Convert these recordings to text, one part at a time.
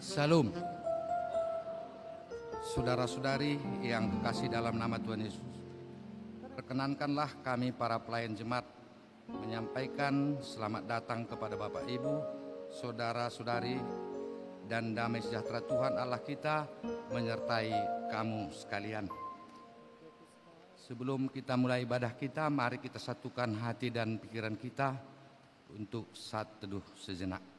Salam. Saudara-saudari yang kekasih dalam nama Tuhan Yesus, perkenankanlah kami para pelayan jemaat menyampaikan selamat datang kepada Bapak Ibu, saudara-saudari, dan damai sejahtera Tuhan Allah kita menyertai kamu sekalian. Sebelum kita mulai ibadah kita, mari kita satukan hati dan pikiran kita untuk saat teduh sejenak.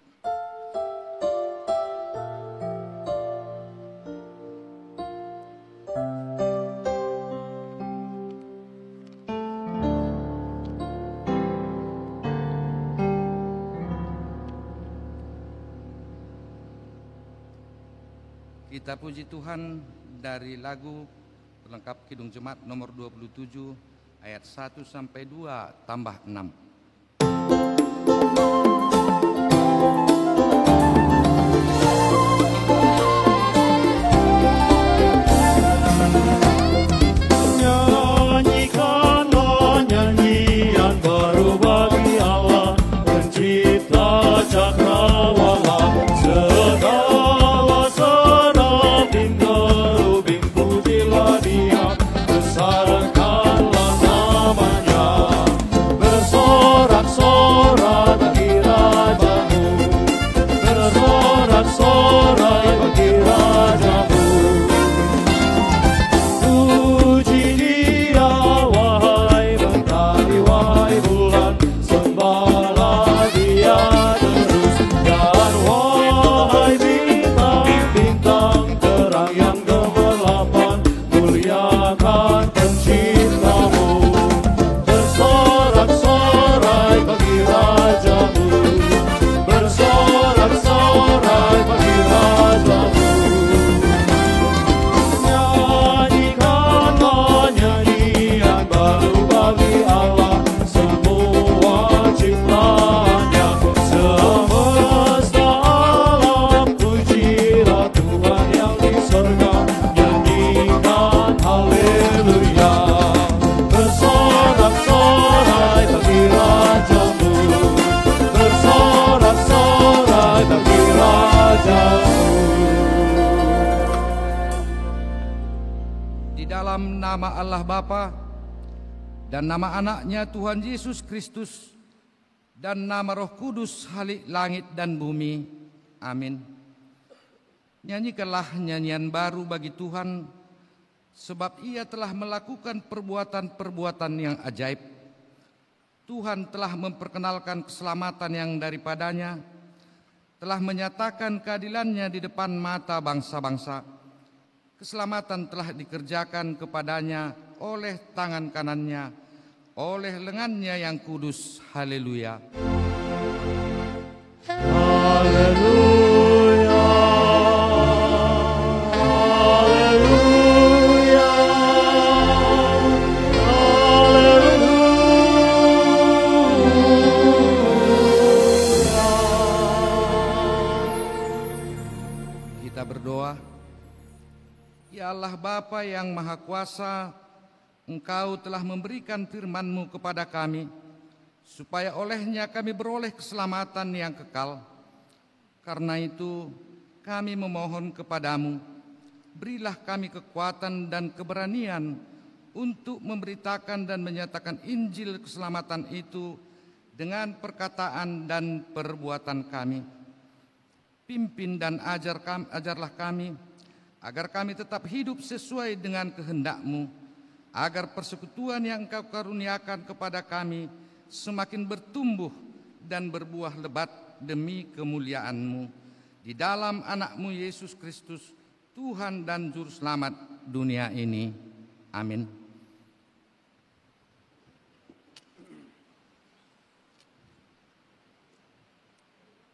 Kita puji Tuhan dari lagu pelengkap Kidung Jemaat nomor 27 ayat 1 sampai 2 tambah 6. Nyanyikanlah nyanyian baru bagi Allah, pencipta cakrawala. Segala serafim kerubim pujilah Dia, besarkanlah namanya. Bersorak-sorai bagi Rajamu, bersorak-sorai bagi Rajamu. Puji Dia wahai mentari, wahai bulan, sembahlah Dia terus. Dan wahai bintang-bintang terang yang gemerlapan, muliakan penciptamu. Bersorak-sorai bagi Rajamu, bersorak-sorai bagi Rajamu. Nyanyikanlah nyanyian baru bagi Allah, semua ciptaannya. Semesta alam pujilah Tuhan yang di surga, nyanyikan haleluya. Bersorak-sorai bagi Rajamu, bersorak-sorai bagi Rajamu. Di dalam nama Allah Bapa dan nama anaknya Tuhan Yesus Kristus dan nama Roh Kudus Halik langit dan bumi. Amin. Nyanyikanlah nyanyian baru bagi Tuhan, sebab Ia telah melakukan perbuatan-perbuatan yang ajaib. Tuhan telah memperkenalkan keselamatan yang daripadanya, telah menyatakan keadilannya di depan mata bangsa-bangsa. Keselamatan telah dikerjakan kepadanya oleh tangan kanannya, oleh lengannya yang kudus. Haleluya. Haleluya, haleluya, haleluya. Kita berdoa. Ya Allah Bapa yang Maha Kuasa, Engkau telah memberikan firman-Mu kepada kami, supaya olehnya kami beroleh keselamatan yang kekal. Karena itu kami memohon kepadamu, berilah kami kekuatan dan keberanian untuk memberitakan dan menyatakan Injil keselamatan itu dengan perkataan dan perbuatan kami. Pimpin dan ajarlah kami, agar kami tetap hidup sesuai dengan kehendak-Mu, agar persekutuan yang Engkau karuniakan kepada kami semakin bertumbuh dan berbuah lebat demi kemuliaan-Mu. Di dalam anak-Mu Yesus Kristus, Tuhan dan Juru Selamat dunia ini. Amin.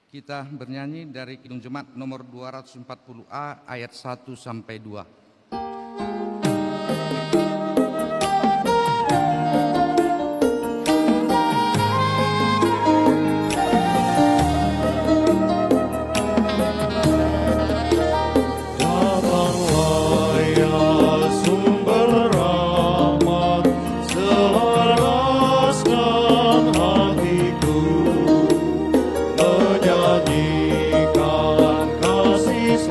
Kita bernyanyi dari Kidung Jemaat nomor 240A ayat 1 sampai 2. Datanglah ya sumber rahmat, selaraskan hatiku, menyanyikan kasih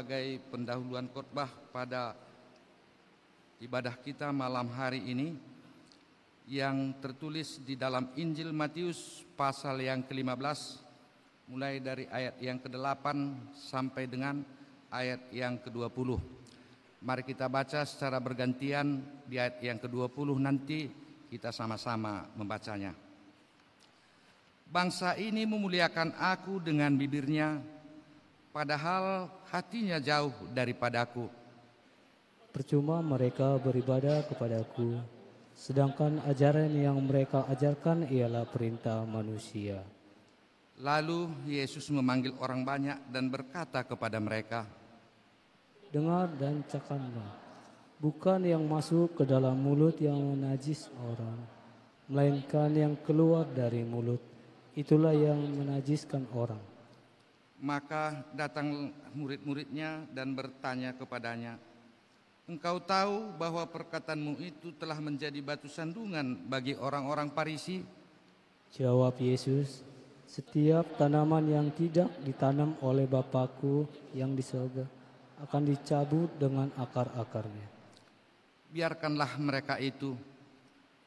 sebagai pendahuluan khotbah pada ibadah kita malam hari ini yang tertulis di dalam Injil Matius pasal yang ke-15 mulai dari ayat yang ke-8 sampai dengan ayat yang ke-20. Mari kita baca secara bergantian di ayat yang ke-20, nanti kita sama-sama membacanya. Bangsa ini memuliakan aku dengan bibirnya, padahal hatinya jauh daripadaku. Percuma mereka beribadah kepadaku, sedangkan ajaran yang mereka ajarkan ialah perintah manusia. Lalu Yesus memanggil orang banyak dan berkata kepada mereka, Dengar dan camkanlah, bukan yang masuk ke dalam mulut yang menajis orang, melainkan yang keluar dari mulut, itulah yang menajiskan orang. Maka datang murid-muridnya dan bertanya kepadanya, Engkau tahu bahwa perkataanmu itu telah menjadi batu sandungan bagi orang-orang Farisi? Jawab Yesus, setiap tanaman yang tidak ditanam oleh Bapakku yang di surga akan dicabut dengan akar-akarnya. Biarkanlah mereka itu.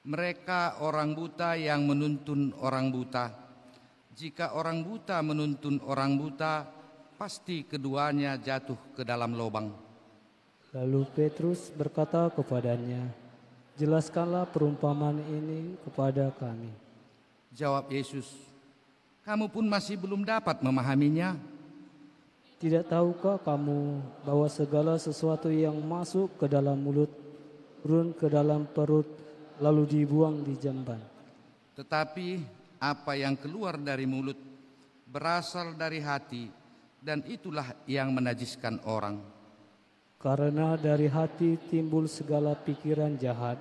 Mereka orang buta yang menuntun orang buta. Jika orang buta menuntun orang buta, pasti keduanya jatuh ke dalam lubang. Lalu Petrus berkata kepadanya, jelaskanlah perumpamaan ini kepada kami. Jawab Yesus, kamu pun masih belum dapat memahaminya? Tidak tahukah kamu bahwa segala sesuatu yang masuk ke dalam mulut, turun ke dalam perut, lalu dibuang di jamban? Tetapi apa yang keluar dari mulut berasal dari hati, dan itulah yang menajiskan orang. Karena dari hati timbul segala pikiran jahat,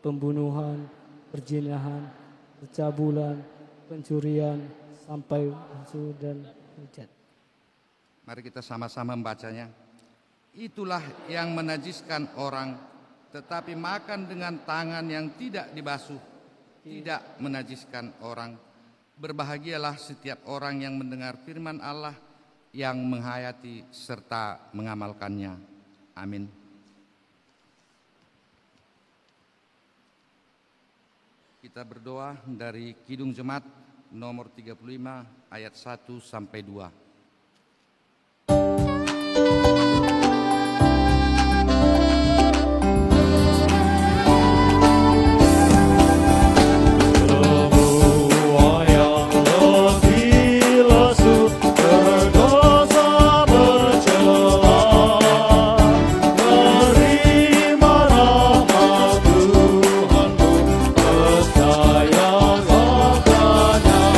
pembunuhan, perzinahan, percabulan, pencurian, sampai unsur dan hujat. Mari kita sama-sama membacanya. Itulah yang menajiskan orang, tetapi makan dengan tangan yang tidak dibasuh tidak menajiskan orang. Berbahagialah setiap orang yang mendengar firman Allah, yang menghayati serta mengamalkannya. Amin. Kita berdoa dari Kidung Jemaat nomor 35 ayat 1 sampai 2. Semua yang lebih lesu berdosa bercela, terima rahmat Tuhanmu, percayalah padanya.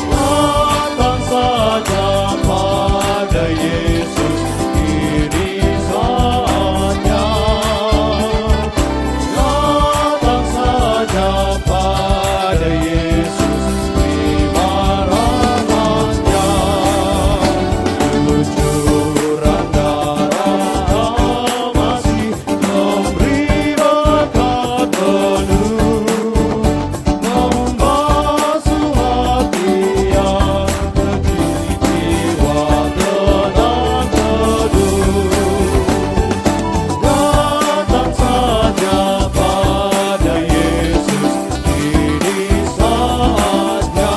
Datang saja pada Yesus, ini saatnya. Datang saja pada Yesus, terima rahmat-Nya. Kucuran darah masih memberi berkat penuh, membasuh hati yang keji, jiwa tenang teduh. Datang saja pada Yesus, ini saatnya.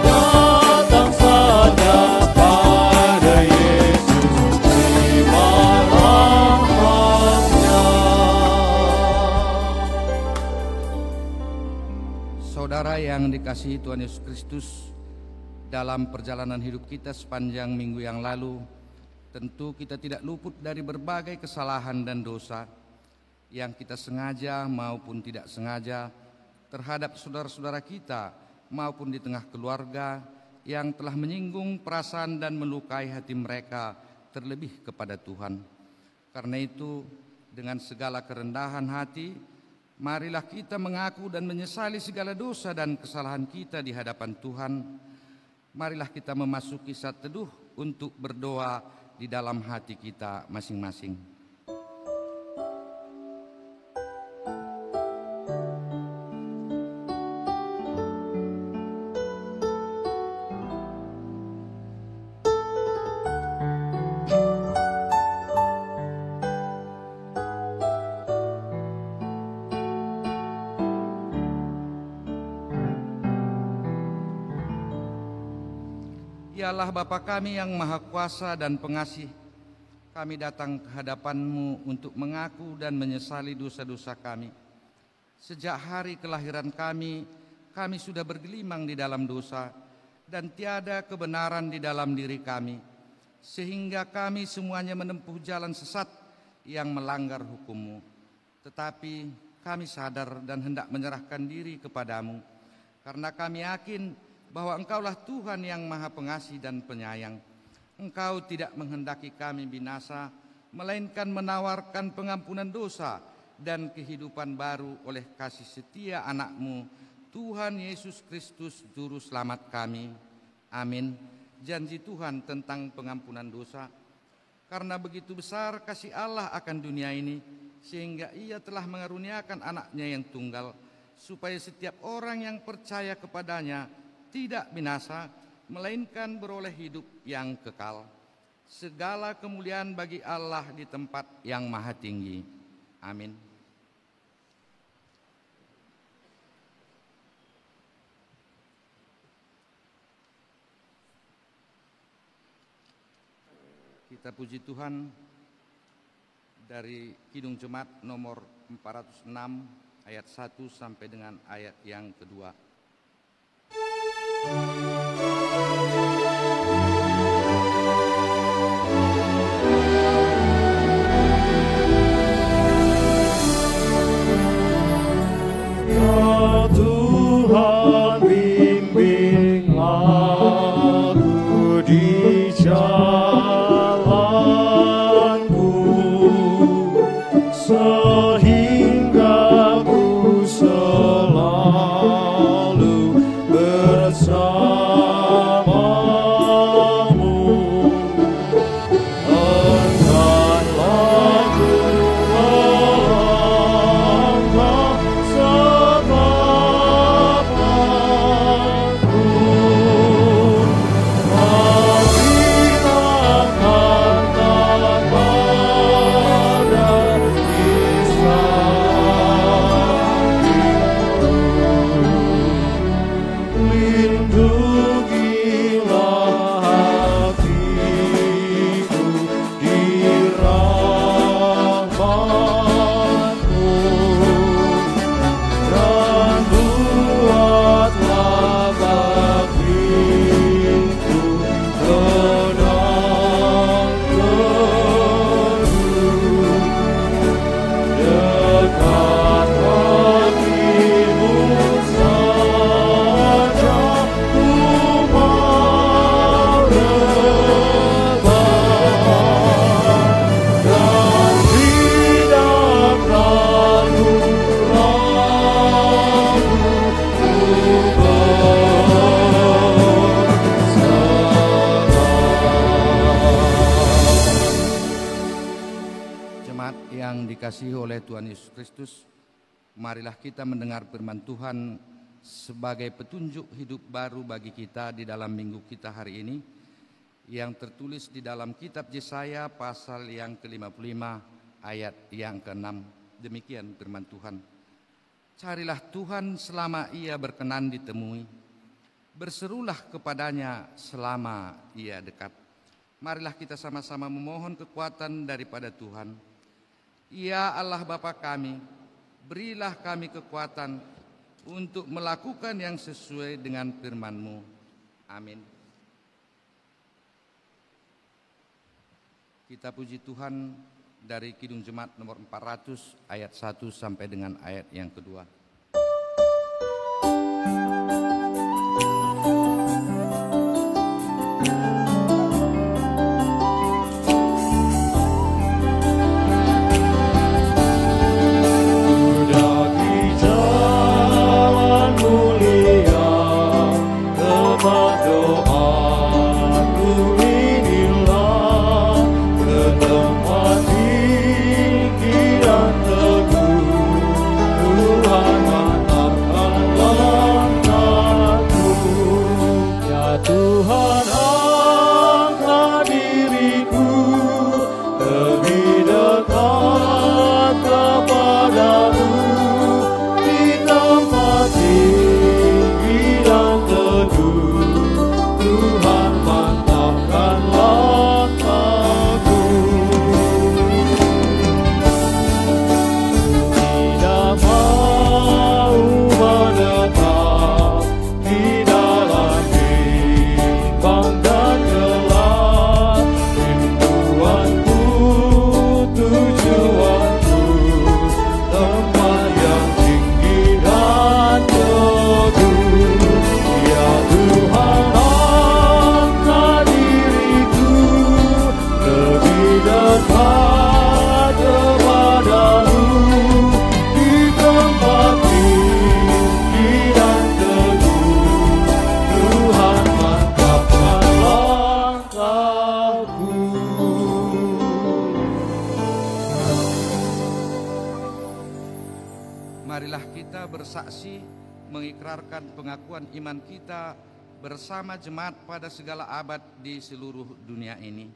Datang saja pada Yesus, terima rahmat-Nya. Saudara yang dikasihi Tuhan Yesus Kristus, dalam perjalanan hidup kita sepanjang minggu yang lalu, tentu kita tidak luput dari berbagai kesalahan dan dosa yang kita sengaja maupun tidak sengaja terhadap saudara-saudara kita maupun di tengah keluarga yang telah menyinggung perasaan dan melukai hati mereka terlebih kepada Tuhan. Karena itu, dengan segala kerendahan hati, marilah kita mengaku dan menyesali segala dosa dan kesalahan kita di hadapan Tuhan. Marilah kita memasuki saat teduh untuk berdoa di dalam hati kita masing-masing. Ya Allah Bapa kami yang Maha Kuasa dan Pengasih, kami datang ke hadapan-Mu untuk mengaku dan menyesali dosa-dosa kami. Sejak hari kelahiran kami sudah bergelimang di dalam dosa dan tiada kebenaran di dalam diri kami, sehingga kami semuanya menempuh jalan sesat yang melanggar hukum-Mu. Tetapi kami sadar dan hendak menyerahkan diri kepadamu, karena kami yakin bahwa Engkaulah Tuhan yang Maha Pengasih dan Penyayang. Engkau tidak menghendaki kami binasa, melainkan menawarkan pengampunan dosa dan kehidupan baru oleh kasih setia anak-Mu, Tuhan Yesus Kristus Juru Selamat kami. Amin. Janji Tuhan tentang pengampunan dosa. Karena begitu besar kasih Allah akan dunia ini, sehingga Ia telah mengaruniakan anak-Nya yang tunggal, supaya setiap orang yang percaya kepadanya tidak binasa, melainkan beroleh hidup yang kekal. Segala kemuliaan bagi Allah di tempat yang maha tinggi. Amin. Kita puji Tuhan dari Kidung Jemaat nomor 406 ayat 1 sampai dengan ayat yang kedua. Ya Tuhan, bimbing aku di jalanku, sehingga ku selalu bersamamu. Engganlah ku melangkah setapak aku, menghilangkan pada di sampingku. Lindungilah hatiku di rahmat-Mu, dan buatlah batinku tenang teduh dekat hati-Mu saja ku mau rebah, dan tidak ragu-ragu ku berserah. Jemaat yang dikasihi oleh Tuhan Yesus Kristus, marilah kita mendengar firman Tuhan sebagai petunjuk hidup baru bagi kita di dalam minggu kita hari ini, yang tertulis di dalam kitab Yesaya pasal yang ke-55 ayat yang ke-6. Demikian firman Tuhan. Carilah Tuhan selama Ia berkenan ditemui, berserulah kepadanya selama Ia dekat. Marilah kita sama-sama memohon kekuatan daripada Tuhan. Ya Allah Bapa kami, berilah kami kekuatan untuk melakukan yang sesuai dengan firman-Mu. Amin. Kita puji Tuhan dari Kidung Jemaat nomor 400 ayat 1 sampai dengan ayat yang kedua. Sudah di jalan mulia, tempat doaku inilah, ke tempat tinggi dan teguh Tuhan marilah kita bersaksi mengikrarkan pengakuan iman kita bersama jemaat pada segala abad di seluruh dunia ini.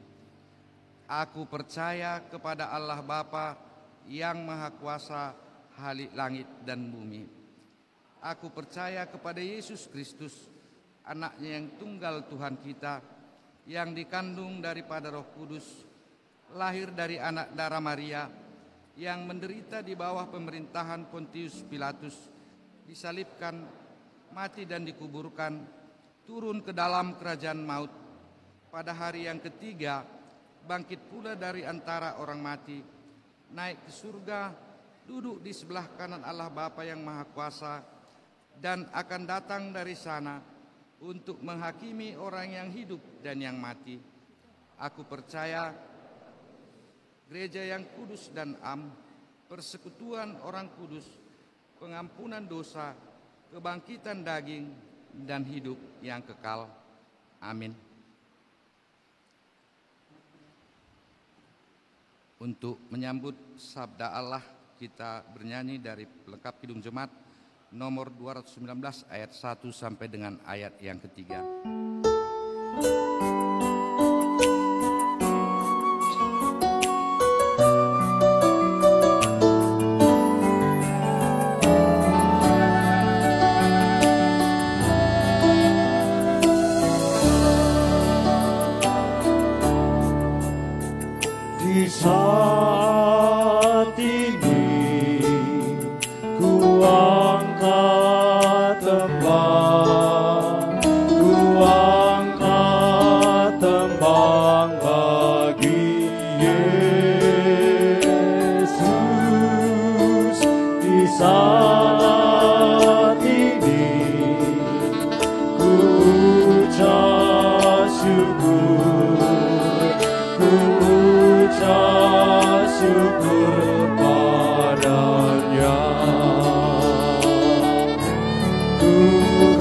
Aku percaya kepada Allah Bapa yang Maha Kuasa, Khalik langit dan bumi. Aku percaya kepada Yesus Kristus, Anaknya yang tunggal Tuhan kita, yang dikandung daripada Roh Kudus, lahir dari anak darah Maria, yang menderita di bawah pemerintahan Pontius Pilatus, disalibkan, mati dan dikuburkan, turun ke dalam kerajaan maut. Pada hari yang ketiga, bangkit pula dari antara orang mati, naik ke surga, duduk di sebelah kanan Allah Bapa yang Maha Kuasa, dan akan datang dari sana untuk menghakimi orang yang hidup dan yang mati. Aku percaya gereja yang kudus dan am, persekutuan orang kudus, pengampunan dosa, kebangkitan daging, dan hidup yang kekal. Amin. Untuk menyambut sabda Allah, kita bernyanyi dari pelengkap Kidung Jemaat nomor 219 ayat 1 sampai dengan ayat yang ketiga. Di saat ini ku angkat tembang bagi Yesus. Di saat ini ku ucap syukur, syukur padanya. Ku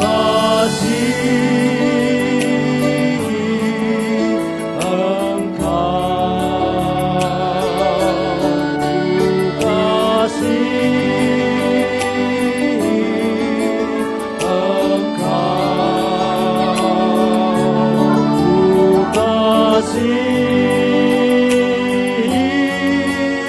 kasihi Engkau, ku kasihi Engkau, ku kasihi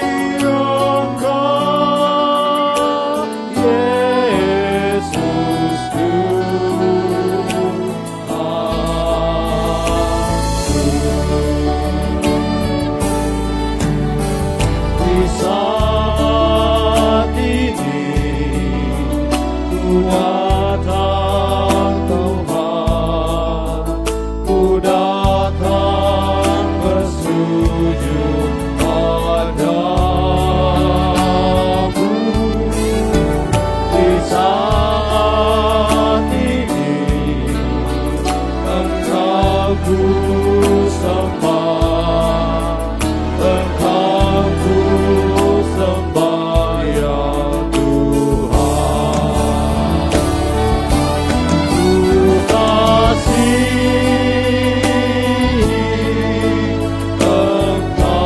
Engkau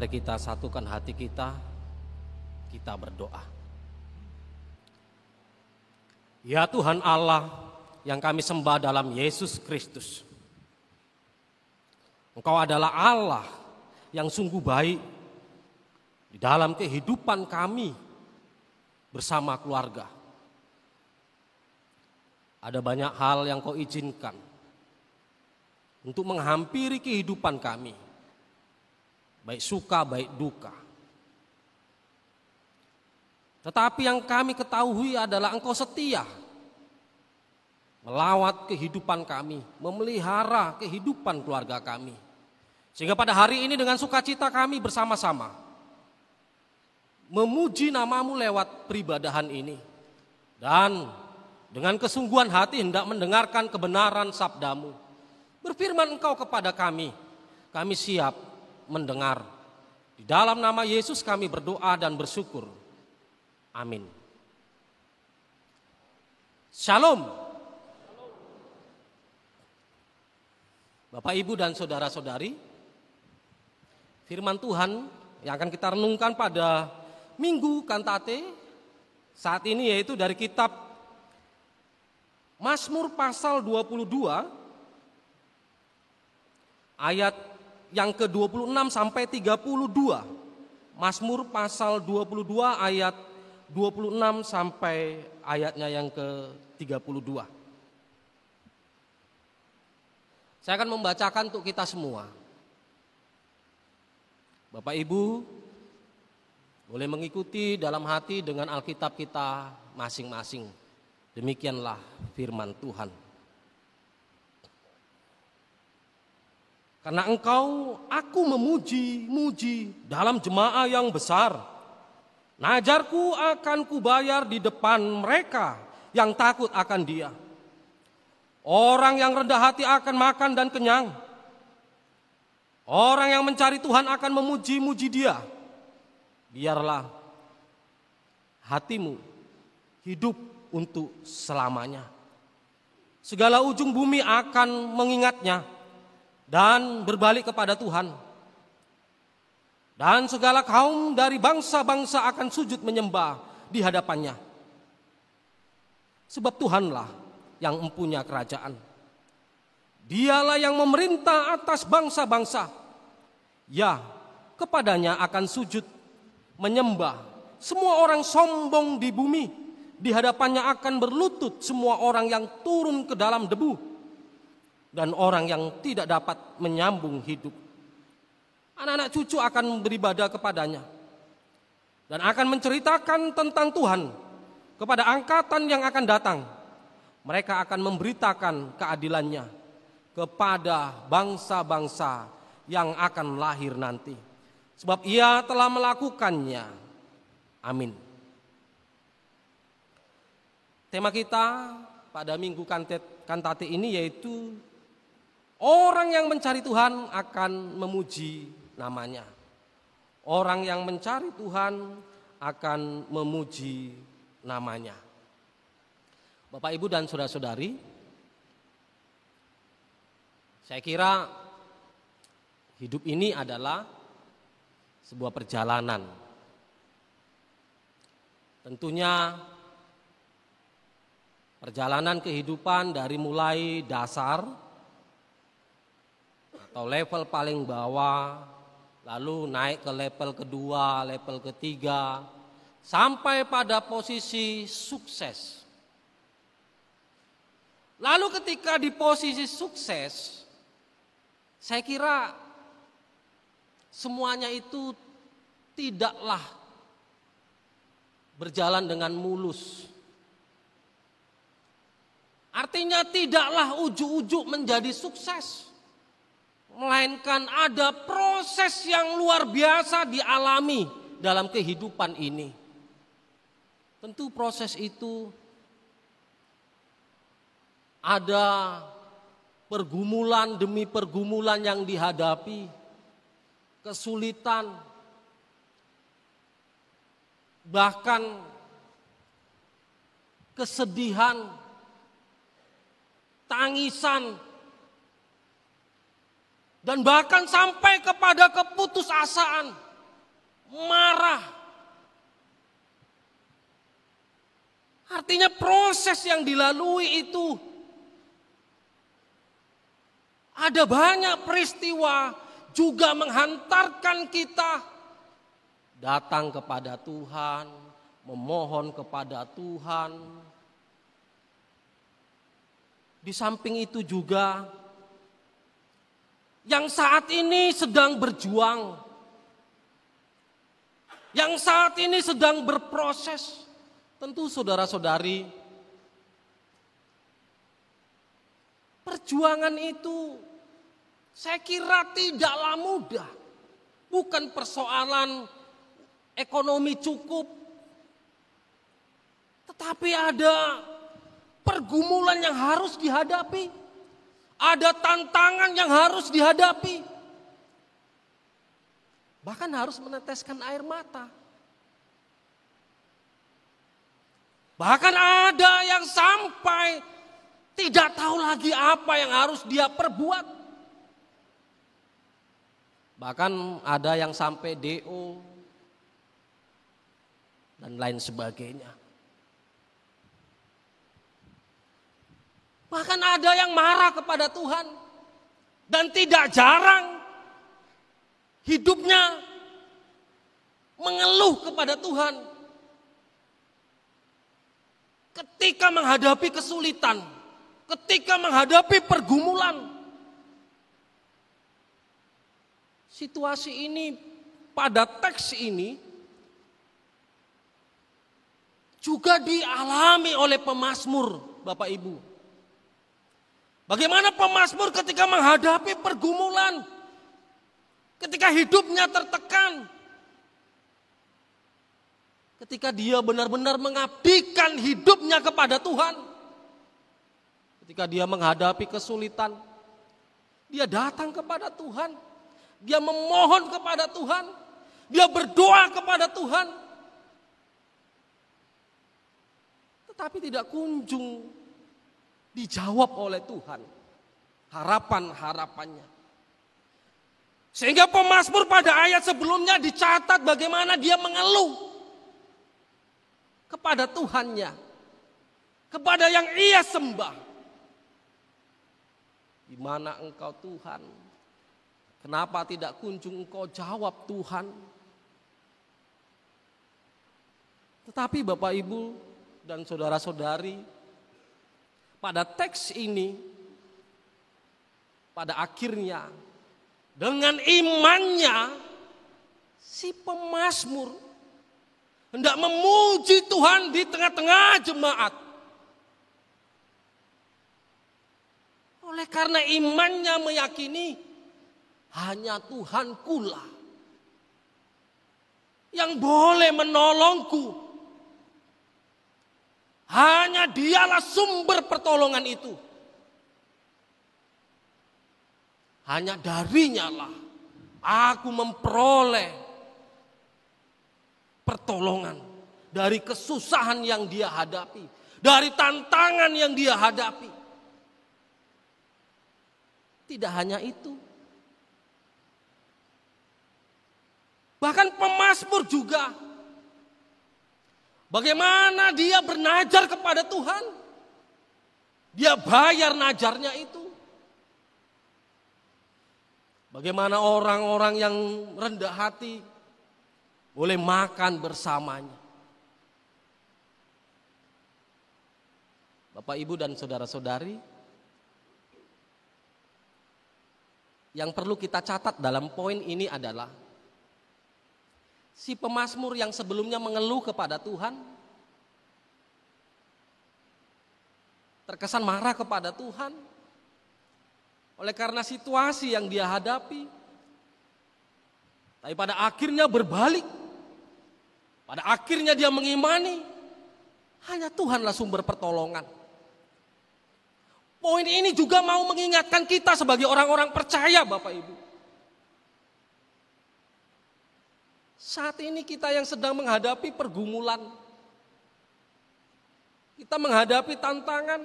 Mari kita satukan hati kita berdoa. Ya Tuhan Allah yang kami sembah dalam Yesus Kristus, Engkau adalah Allah yang sungguh baik di dalam kehidupan kami bersama keluarga. Ada banyak hal yang Kau izinkan untuk menghampiri kehidupan kami, baik suka, baik duka. Tetapi yang kami ketahui adalah Engkau setia melawat kehidupan kami, memelihara kehidupan keluarga kami. Sehingga pada hari ini dengan sukacita kami bersama-sama memuji nama-Mu lewat peribadahan ini. Dan dengan kesungguhan hati hendak mendengarkan kebenaran sabda-Mu. Berfirman Engkau kepada kami siap mendengar. Di dalam nama Yesus kami berdoa dan bersyukur. Amin. Shalom. Bapak, Ibu, dan saudara-saudari, firman Tuhan yang akan kita renungkan pada Minggu Kantate saat ini yaitu dari kitab Mazmur pasal 22 ayat yang ke-26 sampai 32. Mazmur pasal 22 ayat 26 sampai ayatnya yang ke-32. Saya akan membacakan untuk kita semua. Bapak Ibu boleh mengikuti dalam hati dengan Alkitab kita masing-masing. Demikianlah firman Tuhan. Karena Engkau, aku memuji dalam jemaah yang besar. Najarku akan kubayar di depan mereka yang takut akan Dia. Orang yang rendah hati akan makan dan kenyang. Orang yang mencari Tuhan akan memuji-muji Dia. Biarlah hatimu hidup untuk selamanya. Segala ujung bumi akan mengingatnya dan berbalik kepada Tuhan. Dan segala kaum dari bangsa-bangsa akan sujud menyembah di hadapannya. Sebab Tuhanlah yang mempunyai kerajaan. Dialah yang memerintah atas bangsa-bangsa. Ya, kepadanya akan sujud menyembah semua orang sombong di bumi. Di hadapannya akan berlutut semua orang yang turun ke dalam debu dan orang yang tidak dapat menyambung hidup. Anak-anak cucu akan beribadah kepadanya dan akan menceritakan tentang Tuhan kepada angkatan yang akan datang. Mereka akan memberitakan keadilannya kepada bangsa-bangsa yang akan lahir nanti. Sebab Ia telah melakukannya. Amin. Tema kita pada Minggu Kantate ini yaitu orang yang mencari Tuhan akan memuji namanya. Orang yang mencari Tuhan akan memuji namanya. Bapak, Ibu, dan saudara-saudari, saya kira hidup ini adalah sebuah perjalanan. Tentunya perjalanan kehidupan dari mulai dasar atau level paling bawah, lalu naik ke level kedua, level ketiga, sampai pada posisi sukses. Lalu ketika di posisi sukses, saya kira semuanya itu tidaklah berjalan dengan mulus. Artinya tidaklah ujuk-ujuk menjadi sukses. Melainkan ada proses yang luar biasa dialami dalam kehidupan ini. Tentu proses itu ada pergumulan demi pergumulan yang dihadapi, kesulitan, bahkan kesedihan, tangisan, dan bahkan sampai kepada keputusasaan. marah. Artinya proses yang dilalui itu ada banyak peristiwa juga menghantarkan kita datang kepada Tuhan, memohon kepada Tuhan. Di samping itu juga yang saat ini sedang berjuang, yang saat ini sedang berproses, tentu saudara-saudari, perjuangan itu saya kira tidaklah mudah. Bukan persoalan ekonomi cukup, tetapi ada pergumulan yang harus dihadapi. Ada tantangan yang harus dihadapi. Bahkan harus meneteskan air mata. Bahkan ada yang sampai tidak tahu lagi apa yang harus dia perbuat. Bahkan ada yang sampai DO dan lain sebagainya. Bahkan ada yang marah kepada Tuhan. Dan tidak jarang hidupnya mengeluh kepada Tuhan. Ketika menghadapi kesulitan, ketika menghadapi pergumulan. Situasi ini pada teks ini juga dialami oleh pemazmur, Bapak Ibu. Bagaimana pemazmur ketika menghadapi pergumulan, ketika hidupnya tertekan, ketika dia benar-benar mengabdikan hidupnya kepada Tuhan, ketika dia menghadapi kesulitan, dia datang kepada Tuhan, dia memohon kepada Tuhan, dia berdoa kepada Tuhan, tetapi tidak kunjung dijawab oleh Tuhan harapan-harapannya. Sehingga pemazmur pada ayat sebelumnya dicatat bagaimana dia mengeluh kepada Tuhannya, kepada yang ia sembah. Di mana engkau Tuhan? Kenapa tidak kunjung engkau jawab Tuhan? Tetapi Bapak Ibu dan saudara-saudari, pada teks ini, pada akhirnya dengan imannya si pemazmur hendak memuji Tuhan di tengah-tengah jemaat. Oleh karena imannya meyakini hanya Tuhankulah yang boleh menolongku. Hanya dialah sumber pertolongan itu. Hanya darinya lah aku memperoleh pertolongan dari kesusahan yang dia hadapi, dari tantangan yang dia hadapi. Tidak hanya itu. Bahkan pemazmur juga, bagaimana dia bernajar kepada Tuhan. Dia bayar najarnya itu. Bagaimana orang-orang yang rendah hati boleh makan bersamanya. Bapak, Ibu, dan saudara-saudari, yang perlu kita catat dalam poin ini adalah si pemazmur yang sebelumnya mengeluh kepada Tuhan, terkesan marah kepada Tuhan oleh karena situasi yang dia hadapi. Tapi pada akhirnya berbalik. Pada akhirnya dia mengimani hanya Tuhanlah sumber pertolongan. Poin ini juga mau mengingatkan kita sebagai orang-orang percaya, Bapak Ibu. Saat ini kita yang sedang menghadapi pergumulan, kita menghadapi tantangan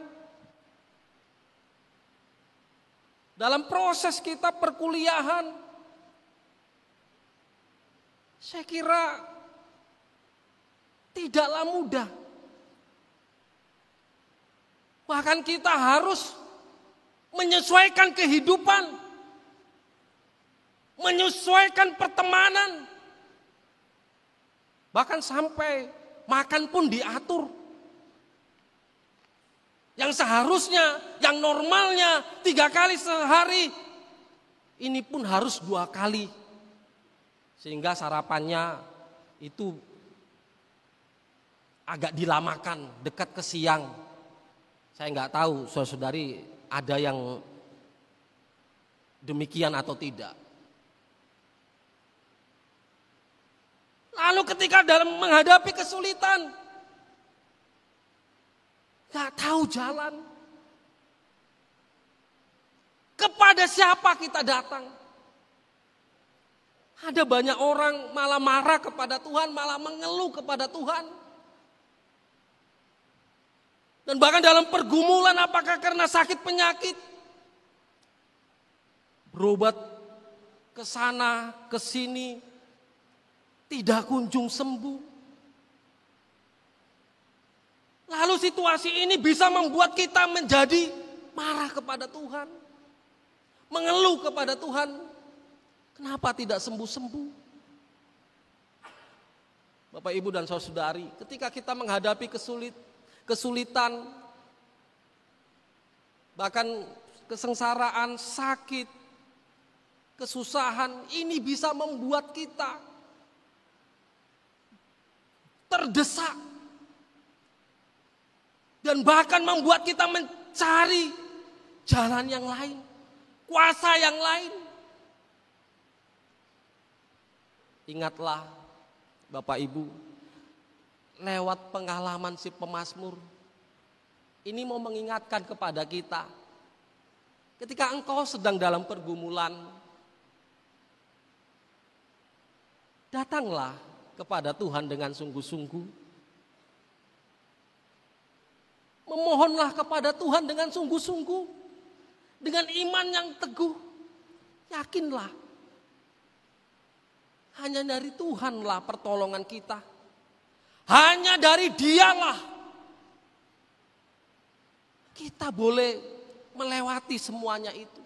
dalam proses kita perkuliahan, Saya kira tidaklah mudah. Bahkan kita harus menyesuaikan kehidupan, menyesuaikan pertemanan, bahkan sampai makan pun diatur. Yang seharusnya, yang normalnya 3 kali sehari, ini pun harus 2 kali. Sehingga sarapannya itu agak dilamakan, dekat ke siang. Saya nggak tahu saudari ada yang demikian atau tidak. Lalu ketika dalam menghadapi kesulitan, nggak tahu jalan, kepada siapa kita datang? Ada banyak orang malah marah kepada Tuhan, malah mengeluh kepada Tuhan. Dan bahkan dalam pergumulan, apakah karena sakit penyakit, berobat ke sana ke sini tidak kunjung sembuh. Lalu situasi ini bisa membuat kita menjadi marah kepada Tuhan, mengeluh kepada Tuhan, kenapa tidak sembuh-sembuh? Bapak, Ibu, dan saudara-saudari, ketika kita menghadapi kesulitan, bahkan kesengsaraan, sakit, kesusahan, ini bisa membuat kita terdesak dan bahkan membuat kita mencari jalan yang lain, kuasa yang lain. Ingatlah Bapak Ibu, lewat pengalaman si pemazmur, ini mau mengingatkan kepada kita, ketika engkau sedang dalam pergumulan, datanglah kepada Tuhan dengan sungguh-sungguh. Memohonlah kepada Tuhan dengan sungguh-sungguh, dengan iman yang teguh. Yakinlah, hanya dari Tuhanlah pertolongan kita. Hanya dari Dialah kita boleh melewati semuanya itu.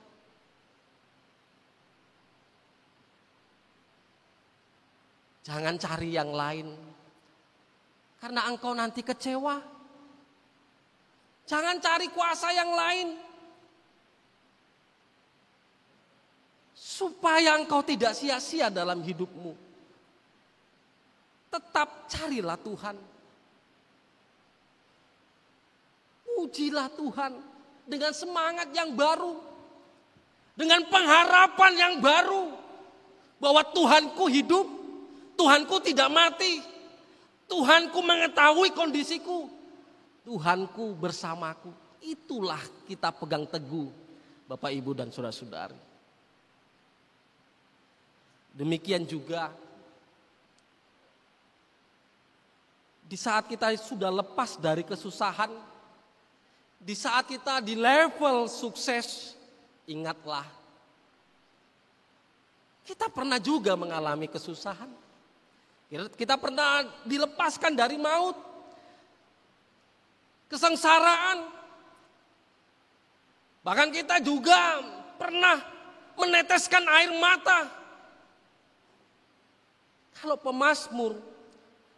Jangan cari yang lain, karena engkau nanti kecewa. Jangan cari kuasa yang lain, supaya engkau tidak sia-sia dalam hidupmu. Tetap carilah Tuhan. Pujilah Tuhan dengan semangat yang baru, dengan pengharapan yang baru, bahwa Tuhanku hidup, Tuhanku tidak mati, Tuhanku mengetahui kondisiku, Tuhanku bersamaku. Itulah kita pegang teguh, Bapak, Ibu, dan saudara-saudari. Demikian juga di saat kita sudah lepas dari kesusahan, di saat kita di level sukses, ingatlah, kita pernah juga mengalami kesusahan. Kita pernah dilepaskan dari maut, kesengsaraan. Bahkan kita juga pernah meneteskan air mata. Kalau pemazmur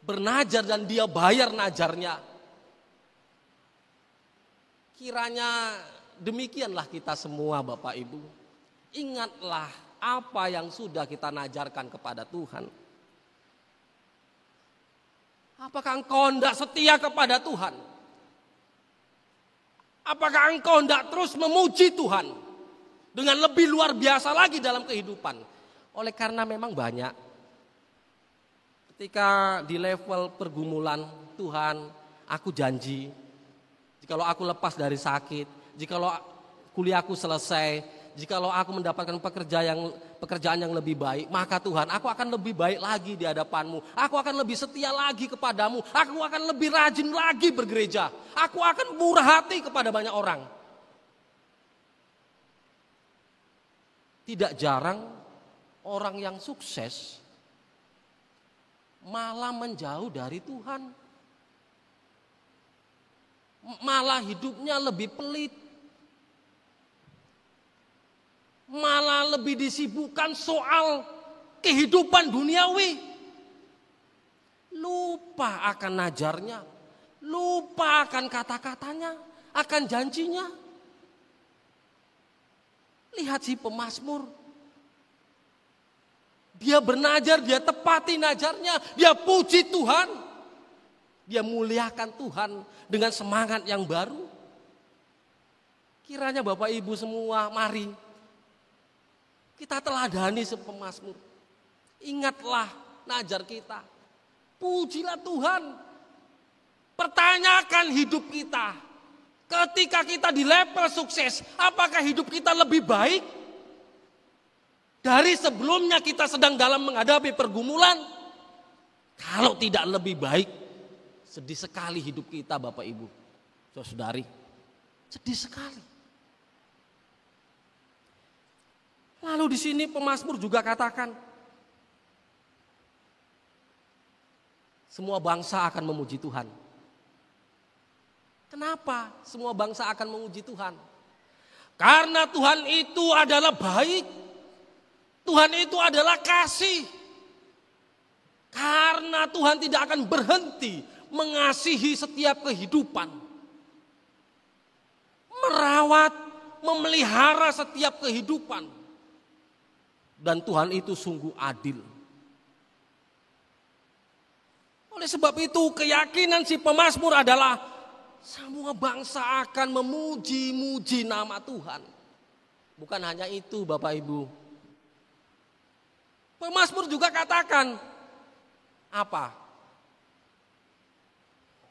bernajar dan dia bayar najarnya, kiranya demikianlah kita semua, Bapak Ibu. Ingatlah apa yang sudah kita najarkan kepada Tuhan. Apakah engkau hendak setia kepada Tuhan? Apakah engkau hendak terus memuji Tuhan dengan lebih luar biasa lagi dalam kehidupan? Oleh karena memang banyak, ketika di level pergumulan, Tuhan, aku janji, jikalau aku lepas dari sakit, jikalau kuliahku selesai, jikalau aku mendapatkan pekerjaan yang lebih baik, maka Tuhan, aku akan lebih baik lagi di hadapan-Mu. Aku akan lebih setia lagi kepadamu. Aku akan lebih rajin lagi bergereja. Aku akan murah hati kepada banyak orang. Tidak jarang orang yang sukses malah menjauh dari Tuhan. Malah hidupnya lebih pelit. Malah lebih disibukkan soal kehidupan duniawi. Lupa akan najarnya, lupa akan kata-katanya, akan janjinya. Lihat si pemazmur. Dia bernajar, dia tepati najarnya, dia puji Tuhan. Dia muliakan Tuhan dengan semangat yang baru. Kiranya Bapak Ibu semua, mari kita teladani si pemazmur. Ingatlah najar kita. Pujilah Tuhan. Pertanyakan hidup kita. Ketika kita di level sukses, apakah hidup kita lebih baik dari sebelumnya kita sedang dalam menghadapi pergumulan? Kalau tidak lebih baik, sedih sekali hidup kita Bapak Ibu, saudari. Sedih sekali. Lalu di sini pemazmur juga katakan, semua bangsa akan memuji Tuhan. Kenapa semua bangsa akan memuji Tuhan? Karena Tuhan itu adalah baik. Tuhan itu adalah kasih. Karena Tuhan tidak akan berhenti mengasihi setiap kehidupan. Merawat, memelihara setiap kehidupan. Dan Tuhan itu sungguh adil. Oleh sebab itu keyakinan si pemazmur adalah semua bangsa akan memuji-muji nama Tuhan. Bukan hanya itu Bapak Ibu. Pemazmur juga katakan apa?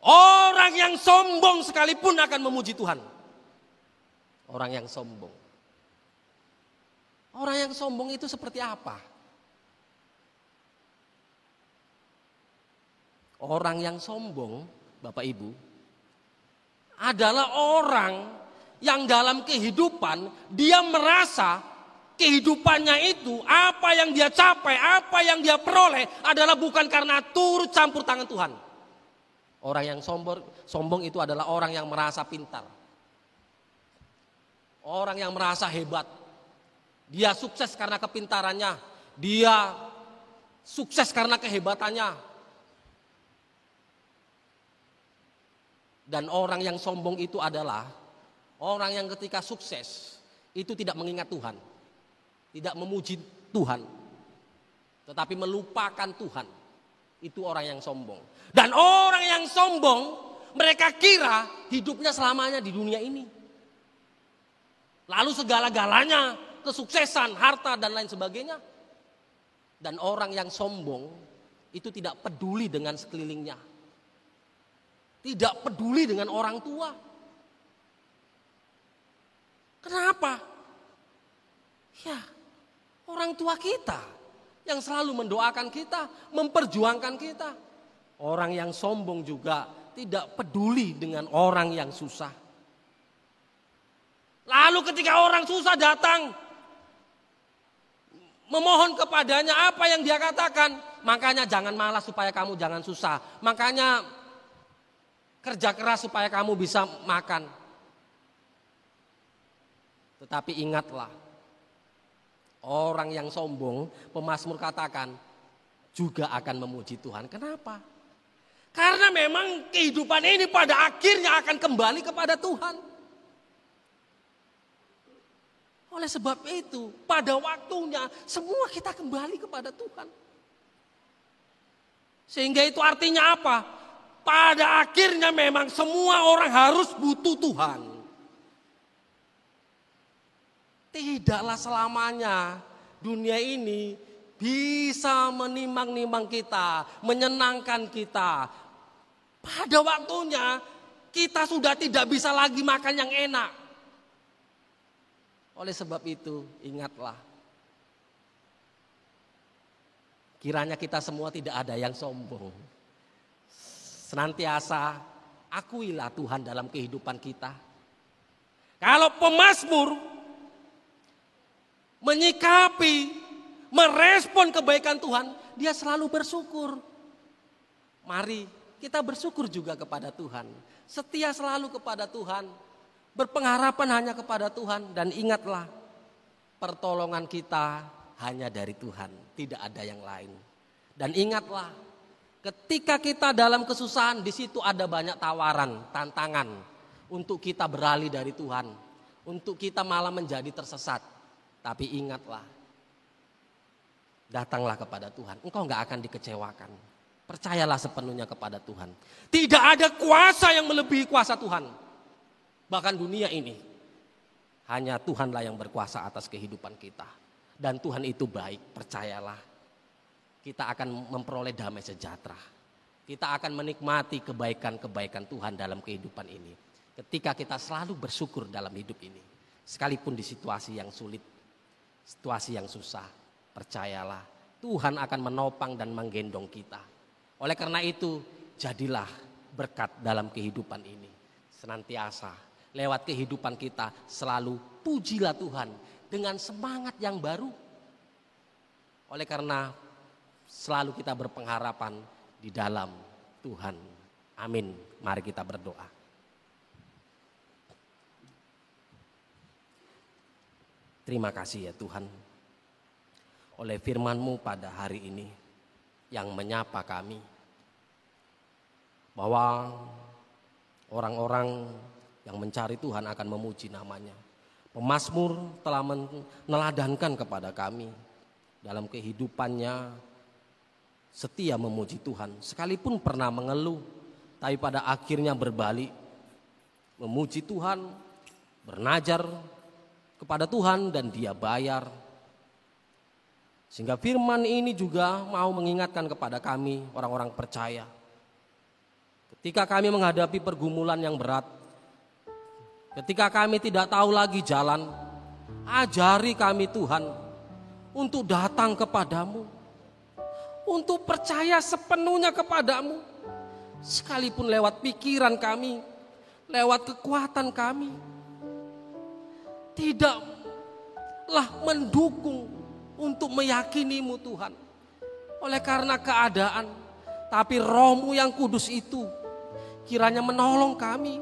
Orang yang sombong sekalipun akan memuji Tuhan. Orang yang sombong. Orang yang sombong itu seperti apa? Orang yang sombong, Bapak Ibu, adalah orang yang dalam kehidupan dia merasa kehidupannya itu apa yang dia capai, apa yang dia peroleh adalah bukan karena turut campur tangan Tuhan. Orang yang sombong itu adalah orang yang merasa pintar. Orang yang merasa hebat. Dia sukses karena kepintarannya. Dia sukses karena kehebatannya. Dan orang yang sombong itu adalah orang yang ketika sukses itu tidak mengingat Tuhan. Tidak memuji Tuhan. Tetapi melupakan Tuhan. Itu orang yang sombong. Dan orang yang sombong mereka kira hidupnya selamanya di dunia ini. Lalu segala-galanya, kesuksesan, harta dan lain sebagainya. Dan orang yang sombong itu tidak peduli dengan sekelilingnya. Tidak peduli dengan orang tua. Kenapa? Ya, orang tua kita yang selalu mendoakan kita, memperjuangkan kita. Orang yang sombong juga tidak peduli dengan orang yang susah. Lalu ketika orang susah datang, memohon kepadanya apa yang dia katakan. Makanya jangan malas supaya kamu jangan susah. Makanya kerja keras supaya kamu bisa makan. Tetapi ingatlah, orang yang sombong, pemazmur katakan, juga akan memuji Tuhan. Kenapa? Karena memang kehidupan ini pada akhirnya akan kembali kepada Tuhan. Oleh sebab itu, pada waktunya semua kita kembali kepada Tuhan. Sehingga itu artinya apa? Pada akhirnya memang semua orang harus butuh Tuhan. Tidaklah selamanya dunia ini bisa menimang-nimang kita, menyenangkan kita. Pada waktunya kita sudah tidak bisa lagi makan yang enak. Oleh sebab itu ingatlah, kiranya kita semua tidak ada yang sombong. Senantiasa akuilah Tuhan dalam kehidupan kita. Kalau pemazmur menyikapi, merespon kebaikan Tuhan, dia selalu bersyukur. Mari kita bersyukur juga kepada Tuhan. Setia selalu kepada Tuhan. Berpengharapan hanya kepada Tuhan. Dan ingatlah, pertolongan kita hanya dari Tuhan. Tidak ada yang lain. Dan ingatlah, ketika kita dalam kesusahan, di situ ada banyak tawaran, tantangan untuk kita beralih dari Tuhan. Untuk kita malah menjadi tersesat. Tapi ingatlah, datanglah kepada Tuhan. Engkau gak akan dikecewakan. Percayalah sepenuhnya kepada Tuhan. Tidak ada kuasa yang melebihi kuasa Tuhan. Bahkan dunia ini, hanya Tuhanlah yang berkuasa atas kehidupan kita. Dan Tuhan itu baik, percayalah. Kita akan memperoleh damai sejahtera. Kita akan menikmati kebaikan-kebaikan Tuhan dalam kehidupan ini. Ketika kita selalu bersyukur dalam hidup ini. Sekalipun di situasi yang sulit, situasi yang susah, percayalah Tuhan akan menopang dan menggendong kita. Oleh karena itu, jadilah berkat dalam kehidupan ini. Senantiasa lewat kehidupan kita selalu pujilah Tuhan dengan semangat yang baru. Oleh karena selalu kita berpengharapan di dalam Tuhan. Amin. Mari kita berdoa. Terima kasih ya Tuhan. Oleh firman-Mu pada hari ini yang menyapa kami bahwa orang-orang yang mencari Tuhan akan memuji namanya. Pemazmur telah meneladankan kepada kami dalam kehidupannya setia memuji Tuhan. Sekalipun pernah mengeluh, tapi pada akhirnya berbalik memuji Tuhan, bernajar kepada Tuhan dan Dia bayar. Sehingga firman ini juga mau mengingatkan kepada kami orang-orang percaya. Ketika kami menghadapi pergumulan yang berat, ketika kami tidak tahu lagi jalan, ajari kami Tuhan untuk datang kepadamu, untuk percaya sepenuhnya kepadamu. Sekalipun lewat pikiran kami, lewat kekuatan kami, tidaklah mendukung untuk meyakinimu Tuhan. Oleh karena keadaan, tapi Roh-Mu yang kudus itu kiranya menolong kami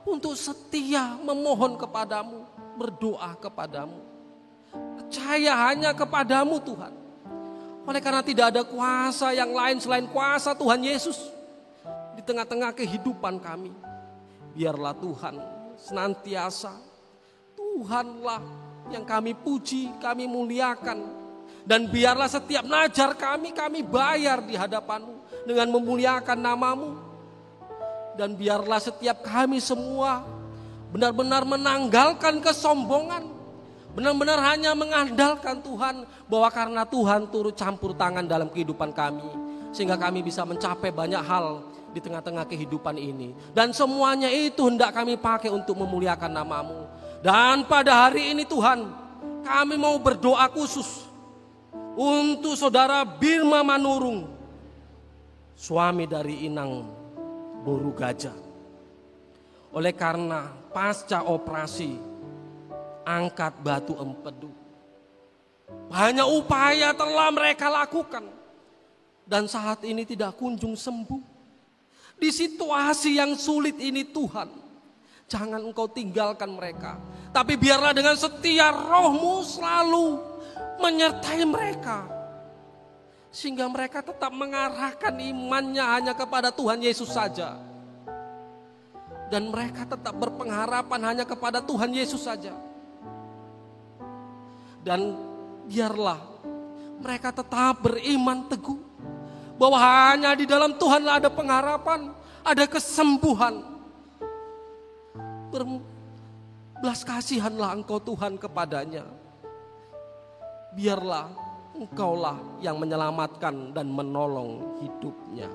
untuk setia memohon kepadamu, berdoa kepadamu. Percaya hanya kepadamu Tuhan. Oleh karena tidak ada kuasa yang lain selain kuasa Tuhan Yesus di tengah-tengah kehidupan kami. Biarlah Tuhan senantiasa, Tuhanlah yang kami puji, kami muliakan. Dan biarlah setiap najar kami bayar di hadapan-Mu dengan memuliakan nama-Mu. Dan biarlah setiap kami semua benar-benar menanggalkan kesombongan. Benar-benar hanya mengandalkan Tuhan, bahwa karena Tuhan turut campur tangan dalam kehidupan kami, sehingga kami bisa mencapai banyak hal di tengah-tengah kehidupan ini. Dan semuanya itu hendak kami pakai untuk memuliakan nama-Mu. Dan pada hari ini Tuhan, kami mau berdoa khusus untuk saudara Birma Manurung, suami dari Inang Boru Gajah. Oleh karena pasca operasi angkat batu empedu, banyak upaya telah mereka lakukan dan saat ini tidak kunjung sembuh. Di situasi yang sulit ini Tuhan, jangan Engkau tinggalkan mereka. Tapi biarlah dengan setia Roh-Mu selalu menyertai mereka. Sehingga mereka tetap mengarahkan imannya hanya kepada Tuhan Yesus saja. Dan mereka tetap berpengharapan hanya kepada Tuhan Yesus saja. Dan biarlah mereka tetap beriman teguh bahwa hanya di dalam Tuhanlah ada pengharapan, ada kesembuhan. Belas kasihanlah Engkau Tuhan kepadanya. Biarlah Engkaulah yang menyelamatkan dan menolong hidupnya.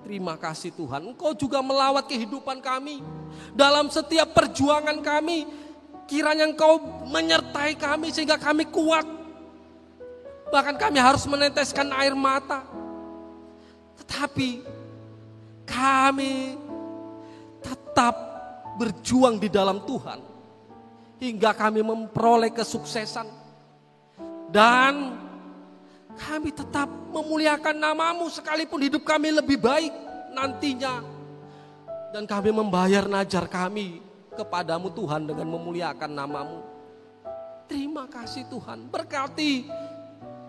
Terima kasih Tuhan, Engkau juga melawat kehidupan kami. Dalam setiap perjuangan kami, kiranya Engkau menyertai kami sehingga kami kuat. Bahkan kami harus meneteskan air mata. Tetapi kami tetap berjuang di dalam Tuhan hingga kami memperoleh kesuksesan. Dan kami tetap memuliakan nama-Mu sekalipun hidup kami lebih baik nantinya. Dan kami membayar najar kami kepadamu Tuhan dengan memuliakan nama-Mu. Terima kasih Tuhan, berkati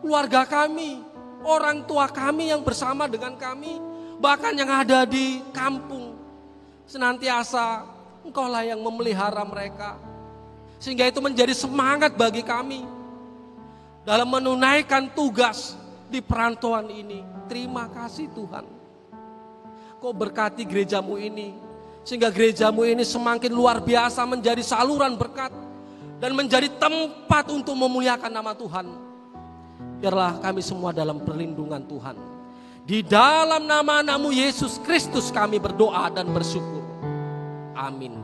keluarga kami, orang tua kami yang bersama dengan kami, bahkan yang ada di kampung. Senantiasa Engkaulah yang memelihara mereka, sehingga itu menjadi semangat bagi kami dalam menunaikan tugas di perantauan ini. Terima kasih Tuhan. Kau berkati gerejamu ini, sehingga gerejamu ini semakin luar biasa menjadi saluran berkat dan menjadi tempat untuk memuliakan nama Tuhan. Biarlah kami semua dalam perlindungan Tuhan. Di dalam nama-Mu Yesus Kristus kami berdoa dan bersyukur. Amin.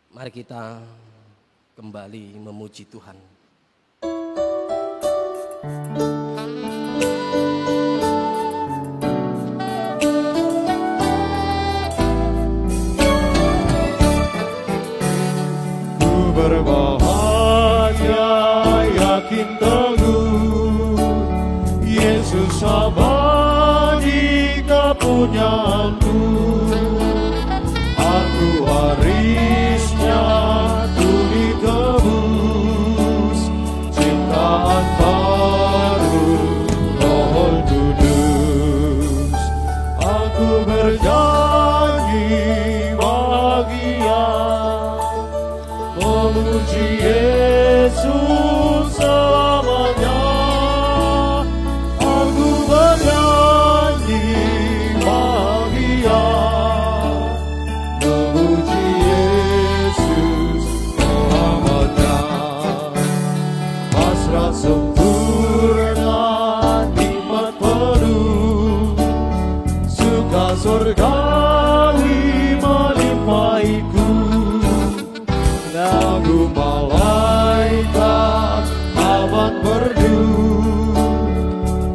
Mari kita kembali memuji Tuhan. Ku berbahagia, yakin teguh, Yesus abadi kepunyaanku. Aku warisnya, ku ditebus, ciptaan baru, Roh Kudus. Aku berjanji bahagia, memuji Yesus selamanya. Aku berjanji bahagia, memuji Yesus selamanya. Hasrat sempurna, nikmat penuh, suka surgawi melimpahiku. Lagu malaikat abad merdu,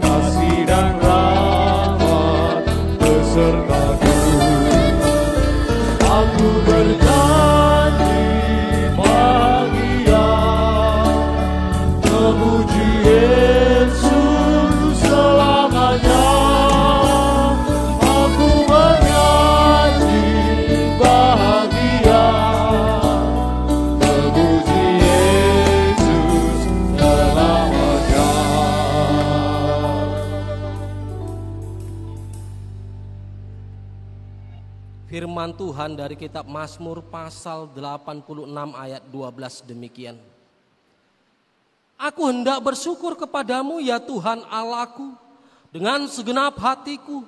kasih dan rahmat besertaku. Aku berjanji bahagia, memuji Yesus selamanya. Aku berjanji bahagia, memuji Yesus selamanya. Firman Tuhan dari kitab Mazmur pasal 86 ayat 12 demikian. Aku hendak bersyukur kepadamu ya Tuhan Allahku dengan segenap hatiku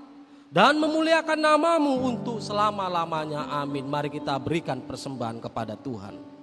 dan memuliakan nama-Mu untuk selama-lamanya. Amin. Mari kita berikan persembahan kepada Tuhan.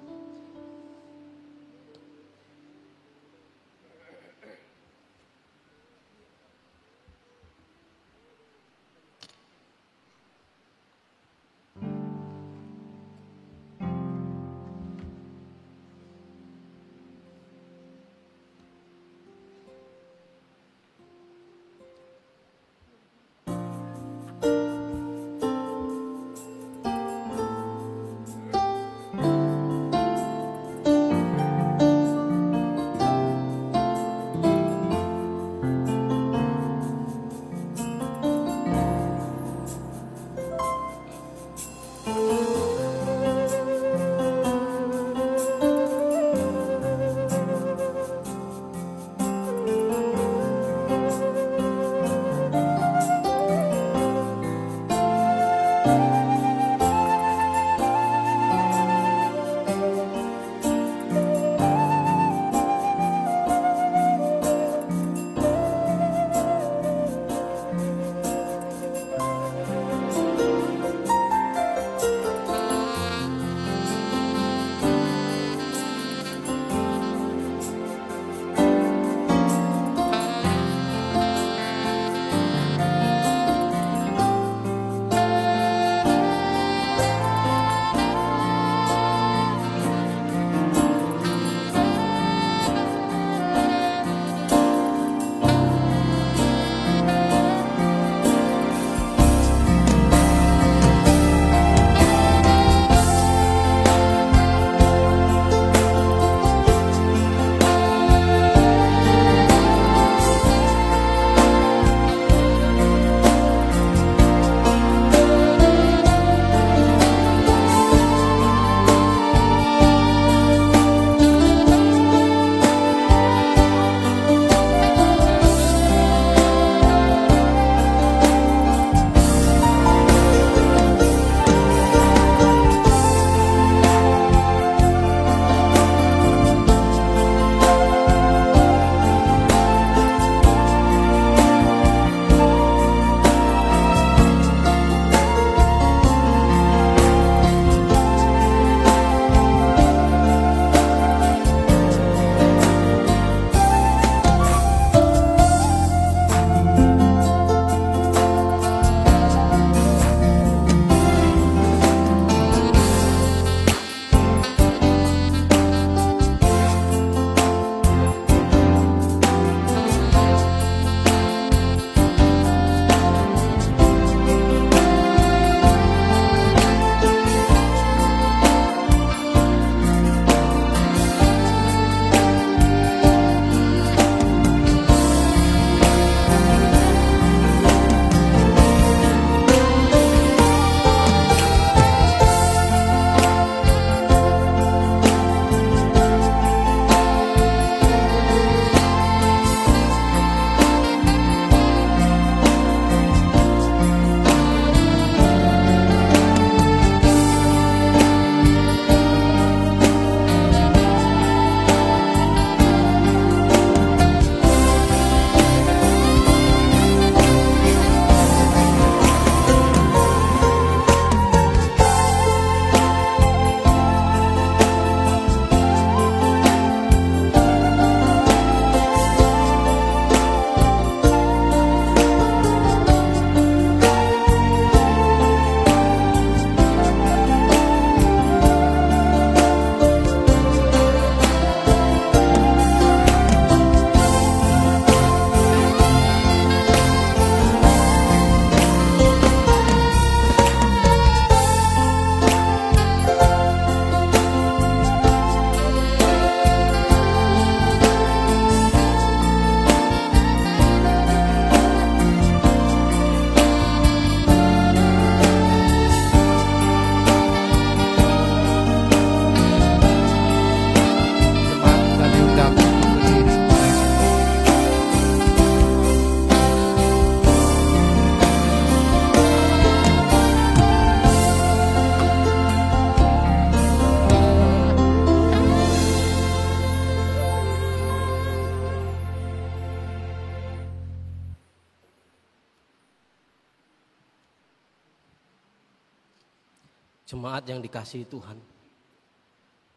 Jemaat yang dikasihi Tuhan,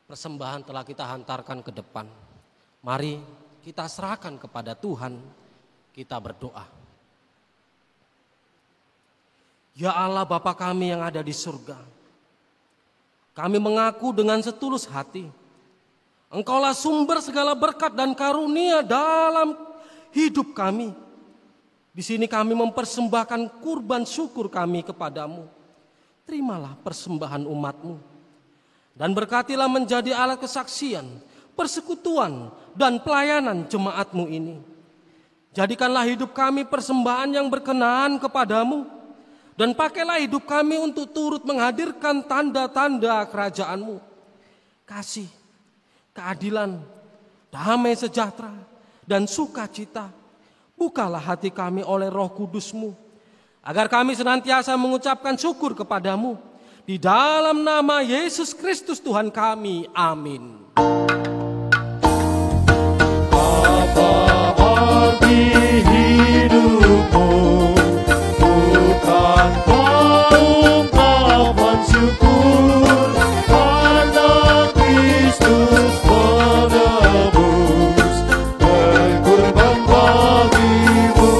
persembahan telah kita hantarkan ke depan. Mari kita serahkan kepada Tuhan, kita berdoa. Ya Allah Bapa kami yang ada di surga, kami mengaku dengan setulus hati, Engkaulah sumber segala berkat dan karunia dalam hidup kami. Di sini kami mempersembahkan kurban syukur kami kepadamu. Terimalah persembahan umat-Mu dan berkatilah menjadi alat kesaksian, persekutuan dan pelayanan jemaat-Mu ini. Jadikanlah hidup kami persembahan yang berkenan kepadamu dan pakailah hidup kami untuk turut menghadirkan tanda-tanda kerajaan-Mu. Kasih, keadilan, damai sejahtera dan sukacita. Bukalah hati kami oleh Roh Kudus-Mu agar kami senantiasa mengucapkan syukur kepadamu. Di dalam nama Yesus Kristus Tuhan kami. Amin. Apa arti hidupmu? Bukan ungkapan syukur karena Kristus penebus berkorban bagimu.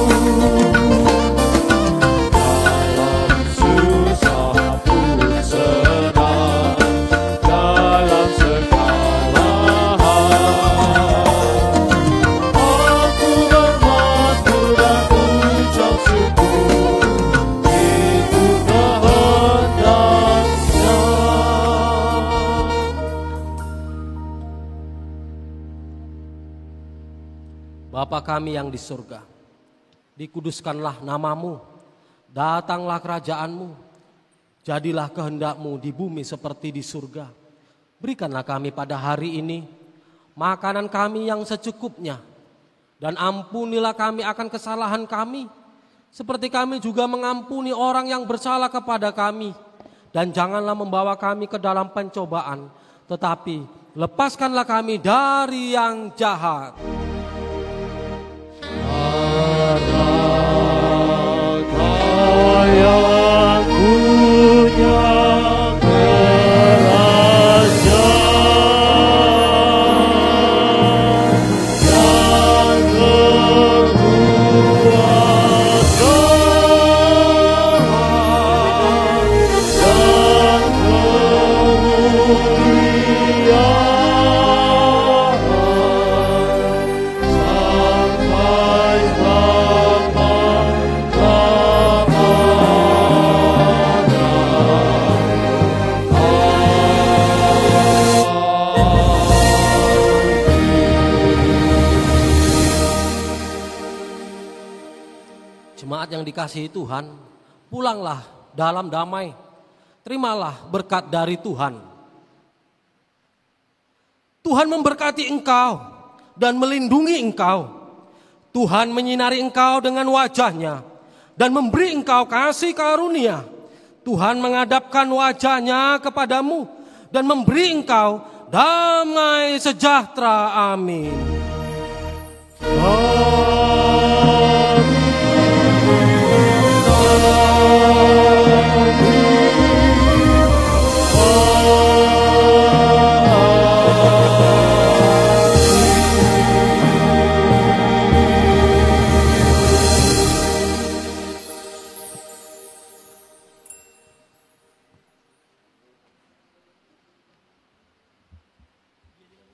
Dalam susah pun senang, dalam segala hal aku bermakmur dan ucap syukur, itu kehendaknya. Bapa kami yang di surga, dikuduskanlah namamu, datanglah kerajaanmu, jadilah kehendak-Mu di bumi seperti di surga. Berikanlah kami pada hari ini makanan kami yang secukupnya, dan ampunilah kami akan kesalahan kami, seperti kami juga mengampuni orang yang bersalah kepada kami. Dan janganlah membawa kami ke dalam pencobaan, tetapi lepaskanlah kami dari yang jahat. Kau yang punya kerajaan yang berkuasa dan kemuliaan sampai Jemaat yang dikasihi Tuhan, pulanglah dalam damai. Terimalah berkat dari Tuhan. Tuhan memberkati engkau dan melindungi engkau. Tuhan menyinari engkau dengan wajah-Nya dan memberi engkau kasih karunia. Tuhan menghadapkan wajah-Nya kepadamu dan memberi engkau damai sejahtera. Amin.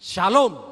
Shalom.